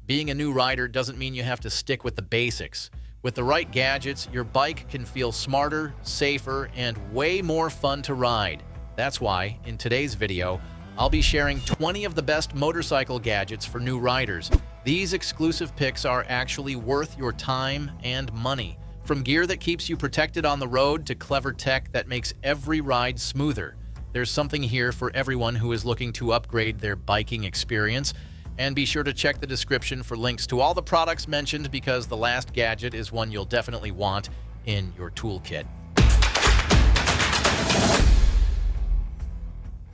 Being a new rider doesn't mean you have to stick with the basics. With the right gadgets, your bike can feel smarter, safer, and way more fun to ride. That's why, in today's video, I'll be sharing 20 of the best motorcycle gadgets for new riders. These exclusive picks are actually worth your time and money. From gear that keeps you protected on the road to clever tech that makes every ride smoother. There's something here for everyone who is looking to upgrade their biking experience. And be sure to check the description for links to all the products mentioned because the last gadget is one you'll definitely want in your toolkit.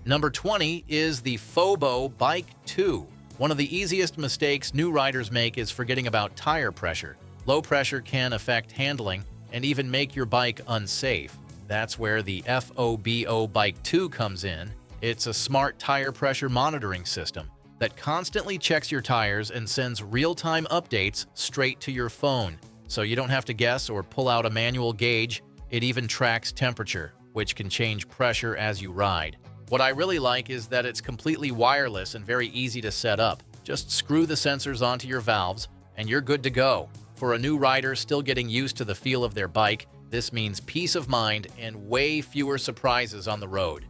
Number 20 is the Fobo Bike 2. One of the easiest mistakes new riders make is forgetting about tire pressure. Low pressure can affect handling and even make your bike unsafe. That's where the Fobo Bike 2 comes in. It's a smart tire pressure monitoring system that constantly checks your tires and sends real-time updates straight to your phone. So you don't have to guess or pull out a manual gauge. It even tracks temperature, which can change pressure as you ride. What I really like is that it's completely wireless and very easy to set up. Just screw the sensors onto your valves and you're good to go. For a new rider still getting used to the feel of their bike, this means peace of mind and way fewer surprises on the road.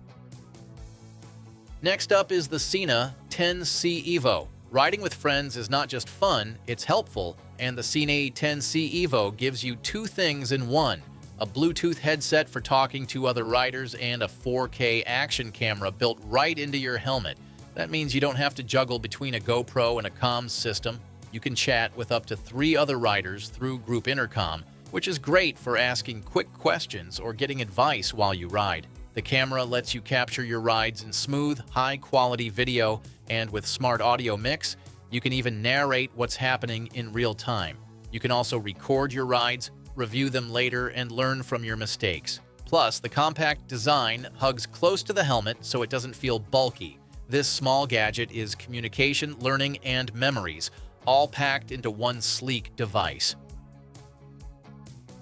Next up is the Sena 10C Evo. Riding with friends is not just fun, it's helpful, and the Sena 10C Evo gives you two things in one: a Bluetooth headset for talking to other riders and a 4K action camera built right into your helmet. That means you don't have to juggle between a GoPro and a comms system. You can chat with up to 3 other riders through group intercom, which is great for asking quick questions or getting advice while you ride. The camera lets you capture your rides in smooth, high-quality video, and with smart audio mix, you can even narrate what's happening in real time. You can also record your rides, review them later, and learn from your mistakes. Plus, the compact design hugs close to the helmet so it doesn't feel bulky. This small gadget is communication, learning, and memories, all packed into one sleek device.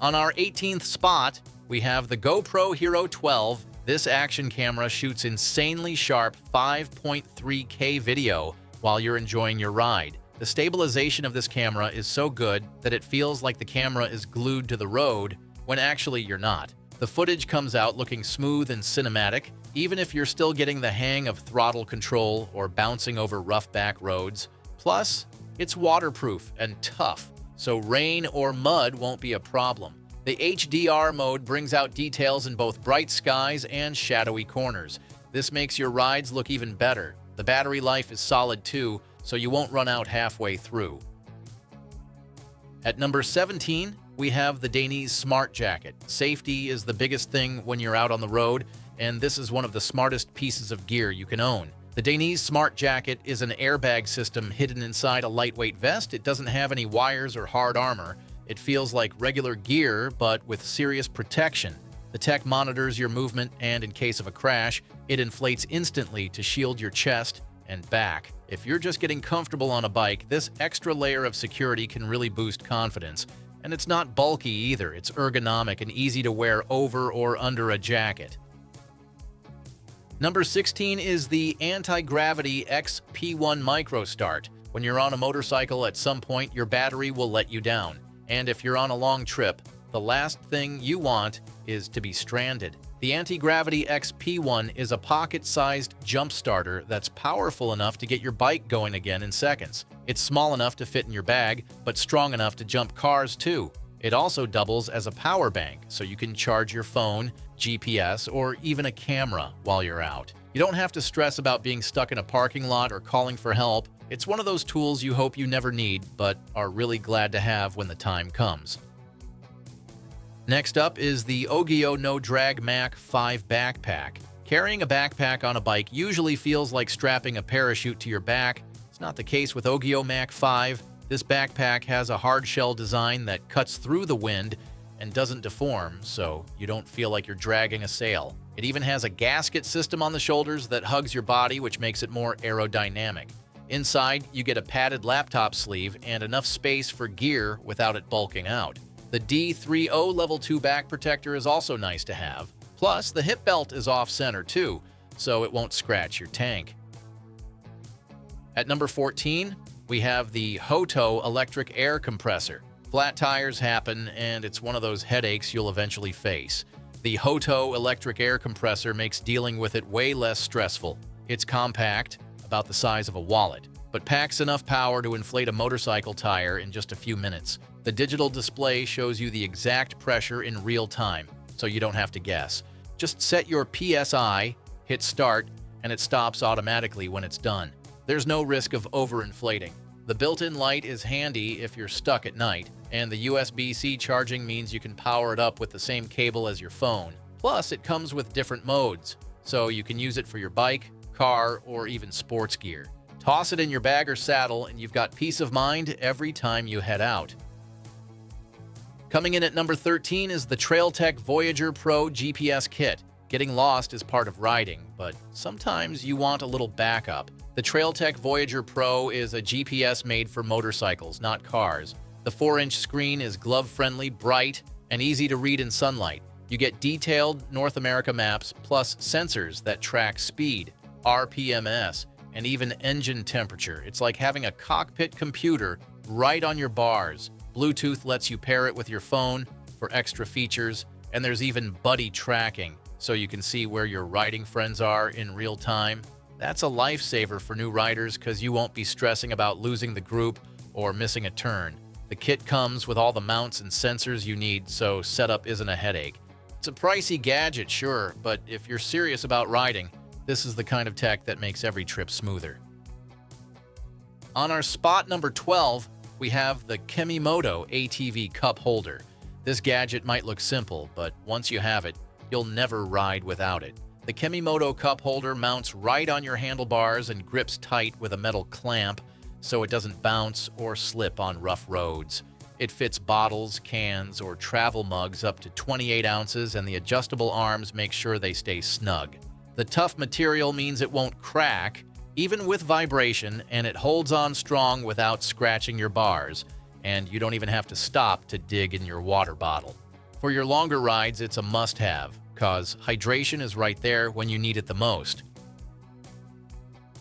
On our 18th spot, we have the GoPro Hero 12. This action camera shoots insanely sharp 5.3K video while you're enjoying your ride. The stabilization of this camera is so good that it feels like the camera is glued to the road when actually you're not. The footage comes out looking smooth and cinematic, even if you're still getting the hang of throttle control or bouncing over rough back roads. Plus, it's waterproof and tough, so rain or mud won't be a problem. The HDR mode brings out details in both bright skies and shadowy corners. This makes your rides look even better. The battery life is solid too, so you won't run out halfway through. At number 17, we have the Daniz Smart Jacket. Safety is the biggest thing when you're out on the road, and this is one of the smartest pieces of gear you can own. The Daniz Smart Jacket is an airbag system hidden inside a lightweight vest. It doesn't have any wires or hard armor. It feels like regular gear, but with serious protection. The tech monitors your movement, and in case of a crash, it inflates instantly to shield your chest and back. If you're just getting comfortable on a bike, this extra layer of security can really boost confidence. And it's not bulky either. It's ergonomic and easy to wear over or under a jacket. Number 16 is the Anti-Gravity XP1 Micro Start. When you're on a motorcycle, at some point, your battery will let you down. And if you're on a long trip, the last thing you want is to be stranded. The Anti-Gravity XP1 is a pocket-sized jump starter that's powerful enough to get your bike going again in seconds. It's small enough to fit in your bag, but strong enough to jump cars too. It also doubles as a power bank, so you can charge your phone, GPS, or even a camera while you're out. You don't have to stress about being stuck in a parking lot or calling for help. It's one of those tools you hope you never need, but are really glad to have when the time comes. Next up is the Ogio No Drag Mac 5 Backpack. Carrying a backpack on a bike usually feels like strapping a parachute to your back. It's not the case with Ogio Mac 5. This backpack has a hard shell design that cuts through the wind and doesn't deform, so you don't feel like you're dragging a sail. It even has a gasket system on the shoulders that hugs your body, which makes it more aerodynamic. Inside, you get a padded laptop sleeve and enough space for gear without it bulking out. The D30 Level 2 back protector is also nice to have. Plus, the hip belt is off-center too, so it won't scratch your tank. At number 14, we have the Hoto electric air compressor. Flat tires happen, and it's one of those headaches you'll eventually face. The Hoto electric air compressor makes dealing with it way less stressful. It's compact, about the size of a wallet, but packs enough power to inflate a motorcycle tire in just a few minutes. The digital display shows you the exact pressure in real time, so you don't have to guess. Just set your PSI, hit start, and it stops automatically when it's done. There's no risk of overinflating. The built-in light is handy if you're stuck at night, and the USB-C charging means you can power it up with the same cable as your phone. Plus, it comes with different modes, so you can use it for your bike, car, or even sports gear. Toss it in your bag or saddle, and you've got peace of mind every time you head out. Coming in at number 13 is the TrailTech Voyager Pro GPS Kit. Getting lost is part of riding, but sometimes you want a little backup. The TrailTech Voyager Pro is a GPS made for motorcycles, not cars. The 4-inch screen is glove-friendly, bright, and easy to read in sunlight. You get detailed North America maps plus sensors that track speed, RPMs, and even engine temperature. It's like having a cockpit computer right on your bars. Bluetooth lets you pair it with your phone for extra features, and there's even buddy tracking, so you can see where your riding friends are in real time. That's a lifesaver for new riders because you won't be stressing about losing the group or missing a turn. The kit comes with all the mounts and sensors you need, so setup isn't a headache. It's a pricey gadget, sure, but if you're serious about riding, this is the kind of tech that makes every trip smoother. On our spot number 12, we have the Kemimoto ATV cup holder. This gadget might look simple, but once you have it, you'll never ride without it. The Kemimoto cup holder mounts right on your handlebars and grips tight with a metal clamp so it doesn't bounce or slip on rough roads. It fits bottles, cans, or travel mugs up to 28 ounces, and the adjustable arms make sure they stay snug. The tough material means it won't crack, even with vibration, and it holds on strong without scratching your bars, and you don't even have to stop to dig in your water bottle. For your longer rides, it's a must-have, cause hydration is right there when you need it the most.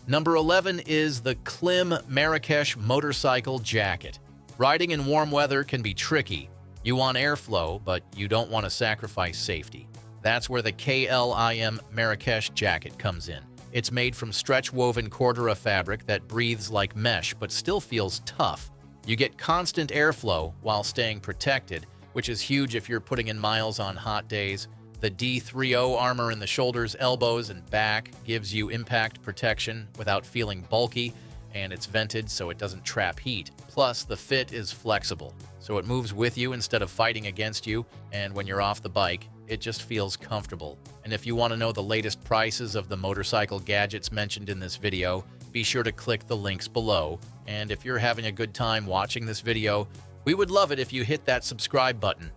Number 11 is the Klim Marrakesh Motorcycle Jacket. Riding in warm weather can be tricky. You want airflow, but you don't want to sacrifice safety. That's where the KLIM Marrakesh jacket comes in. It's made from stretch-woven Cordura fabric that breathes like mesh but still feels tough. You get constant airflow while staying protected, which is huge if you're putting in miles on hot days. The D30 armor in the shoulders, elbows, and back gives you impact protection without feeling bulky, and it's vented so it doesn't trap heat. Plus, the fit is flexible, so it moves with you instead of fighting against you, and when you're off the bike, it just feels comfortable. And if you want to know the latest prices of the motorcycle gadgets mentioned in this video, be sure to click the links below. And if you're having a good time watching this video, we would love it if you hit that subscribe button.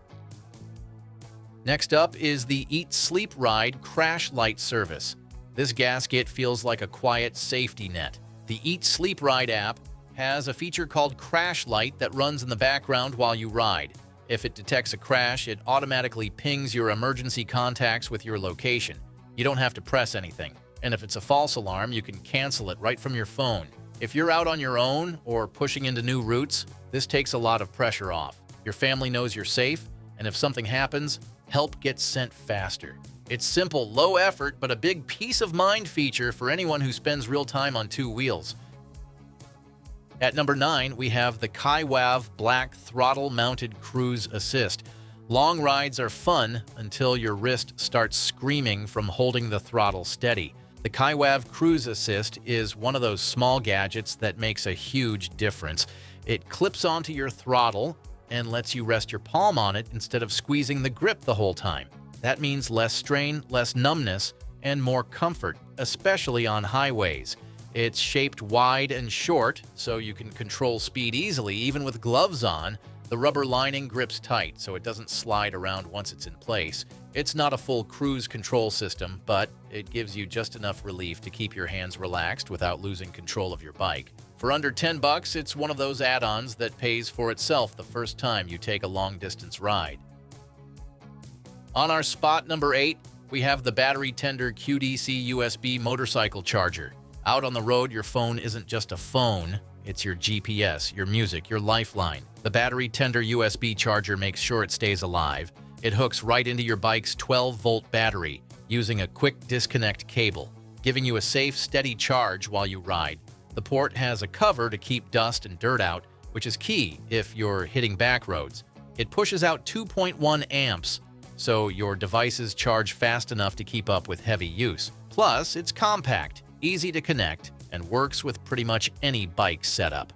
Next up is the Eat Sleep Ride Crash Light Service. This gasket feels like a quiet safety net. The Eat Sleep Ride app has a feature called Crash Light that runs in the background while you ride. If it detects a crash, it automatically pings your emergency contacts with your location. You don't have to press anything. And if it's a false alarm, you can cancel it right from your phone. If you're out on your own or pushing into new routes, this takes a lot of pressure off. Your family knows you're safe, and if something happens, help gets sent faster. It's simple, low effort, but a big peace of mind feature for anyone who spends real time on two wheels. At number 9, we have the KaiWav Black Throttle Mounted Cruise Assist. Long rides are fun until your wrist starts screaming from holding the throttle steady. The KaiWav Cruise Assist is one of those small gadgets that makes a huge difference. It clips onto your throttle and lets you rest your palm on it instead of squeezing the grip the whole time. That means less strain, less numbness, and more comfort, especially on highways. It's shaped wide and short, so you can control speed easily, even with gloves on. The rubber lining grips tight, so it doesn't slide around once it's in place. It's not a full cruise control system, but it gives you just enough relief to keep your hands relaxed without losing control of your bike. For under $10, it's one of those add-ons that pays for itself the first time you take a long-distance ride. On our spot number 8, we have the Battery Tender QDC USB motorcycle charger. Out on the road, your phone isn't just a phone, It's your GPS, your music, your lifeline. The battery tender USB charger makes sure it stays alive. It hooks right into your bike's 12-volt battery using a quick disconnect cable, giving you a safe, steady charge while you ride. The port has a cover to keep dust and dirt out, which is key if you're hitting back roads. It pushes out 2.1 amps, so your devices charge fast enough to keep up with heavy use. Plus, it's compact, easy to connect, and works with pretty much any bike setup.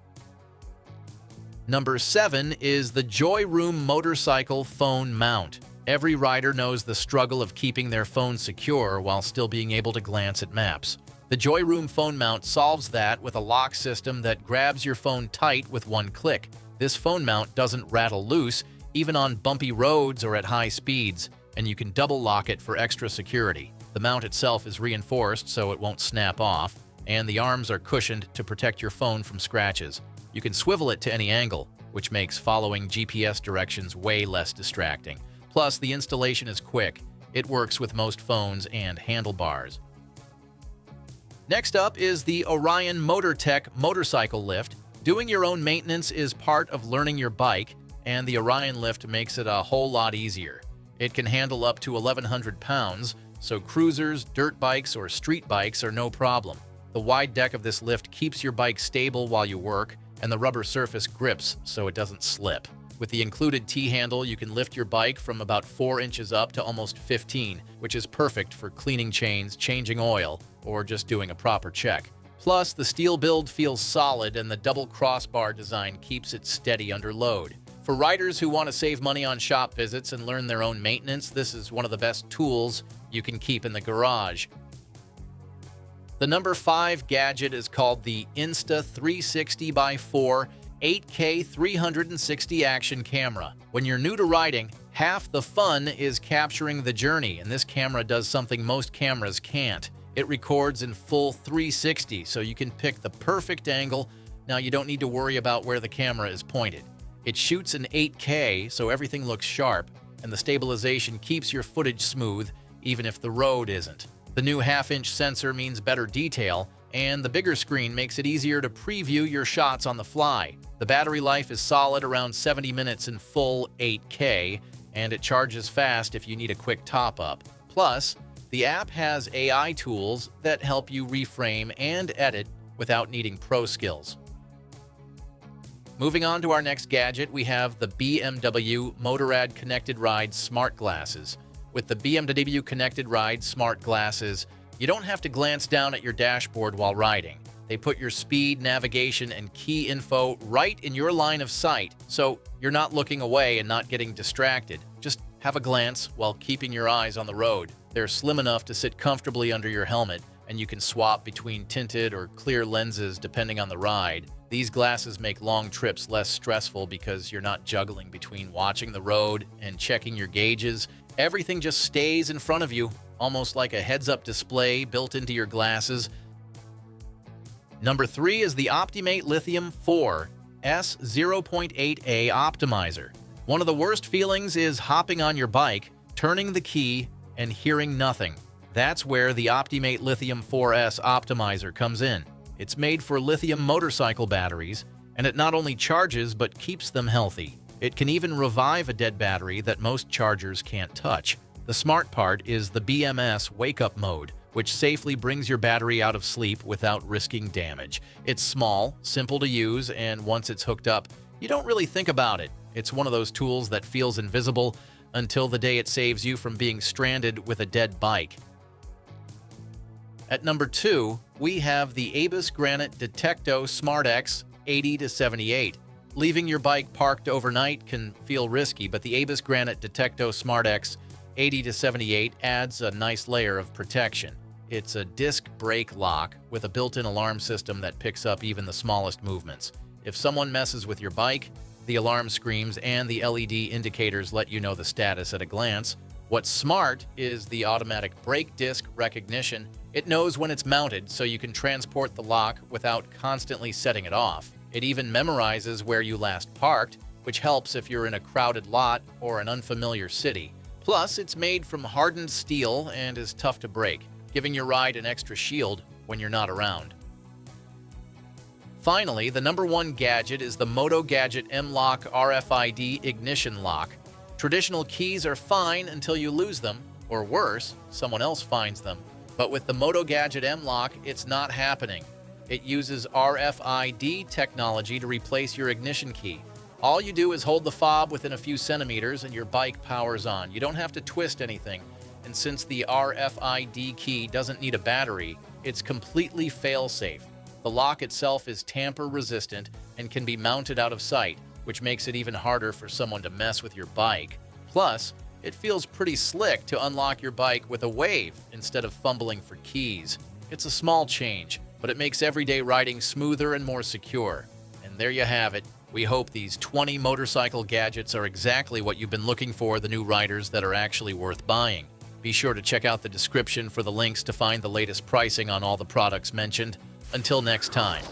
Number 7 is the Joy Room Motorcycle Phone Mount. Every rider knows the struggle of keeping their phone secure while still being able to glance at maps. The Joy Room Phone Mount solves that with a lock system that grabs your phone tight with one click. This phone mount doesn't rattle loose, even on bumpy roads or at high speeds, and you can double lock it for extra security. The mount itself is reinforced so it won't snap off, and the arms are cushioned to protect your phone from scratches. You can swivel it to any angle, which makes following GPS directions way less distracting. Plus, the installation is quick. It works with most phones and handlebars. Next up is the Orion MotorTech Motorcycle Lift. Doing your own maintenance is part of learning your bike, and the Orion lift makes it a whole lot easier. It can handle up to 1,100 pounds, so cruisers, dirt bikes, or street bikes are no problem. The wide deck of this lift keeps your bike stable while you work, and the rubber surface grips so it doesn't slip. With the included T-handle, you can lift your bike from about 4 inches up to almost 15, which is perfect for cleaning chains, changing oil, or just doing a proper check. Plus, the steel build feels solid and the double crossbar design keeps it steady under load. For riders who want to save money on shop visits and learn their own maintenance, this is one of the best tools you can keep in the garage. The number 5 gadget is called the Insta360x4 8K 360 action camera. When you're new to riding, half the fun is capturing the journey, and this camera does something most cameras can't. It records in full 360, so you can pick the perfect angle. Now you don't need to worry about where the camera is pointed. It shoots in 8K, so everything looks sharp, and the stabilization keeps your footage smooth, even if the road isn't. The new half-inch sensor means better detail, and the bigger screen makes it easier to preview your shots on the fly. The battery life is solid, around 70 minutes in full 8K, and it charges fast if you need a quick top-up. Plus, the app has AI tools that help you reframe and edit without needing pro skills. Moving on to our next gadget, we have the BMW Motorrad Connected Ride Smart Glasses. With the BMW Connected Ride Smart Glasses, you don't have to glance down at your dashboard while riding. They put your speed, navigation, and key info right in your line of sight, so you're not looking away and not getting distracted. Just have a glance while keeping your eyes on the road. They're slim enough to sit comfortably under your helmet, and you can swap between tinted or clear lenses depending on the ride. These glasses make long trips less stressful because you're not juggling between watching the road and checking your gauges. Everything just stays in front of you, almost like a heads-up display built into your glasses. Number 3 is the Optimate Lithium 4 S 0.8A Optimizer. One of the worst feelings is hopping on your bike, turning the key, and hearing nothing. That's where the Optimate Lithium 4S Optimizer comes in. It's made for lithium motorcycle batteries, and it not only charges but keeps them healthy. It can even revive a dead battery that most chargers can't touch. The smart part is the BMS wake-up mode, which safely brings your battery out of sleep without risking damage. It's small, simple to use, and once it's hooked up, you don't really think about it. It's one of those tools that feels invisible until the day it saves you from being stranded with a dead bike. At number 2, we have the Abus Granite Detecto SmartX 80-78. Leaving your bike parked overnight can feel risky, but the Abus Granite Detecto SmartX 80-78 adds a nice layer of protection. It's a disc brake lock with a built-in alarm system that picks up even the smallest movements. If someone messes with your bike, the alarm screams and the LED indicators let you know the status at a glance. What's smart is the automatic brake disc recognition. It knows when it's mounted, so you can transport the lock without constantly setting it off. It even memorizes where you last parked, which helps if you're in a crowded lot or an unfamiliar city. Plus, it's made from hardened steel and is tough to break, giving your ride an extra shield when you're not around. Finally, the number one gadget is the Moto Gadget M-Lock RFID ignition lock. Traditional keys are fine until you lose them, or worse, someone else finds them. But with the Moto Gadget M-Lock, it's not happening. It uses RFID technology to replace your ignition key. All you do is hold the fob within a few centimeters and your bike powers on. You don't have to twist anything. And since the RFID key doesn't need a battery, it's completely fail-safe. The lock itself is tamper-resistant and can be mounted out of sight, which makes it even harder for someone to mess with your bike. Plus, it feels pretty slick to unlock your bike with a wave instead of fumbling for keys. It's a small change, but it makes everyday riding smoother and more secure. And there you have it. We hope these 20 motorcycle gadgets are exactly what you've been looking for, the new riders that are actually worth buying. Be sure to check out the description for the links to find the latest pricing on all the products mentioned. Until next time.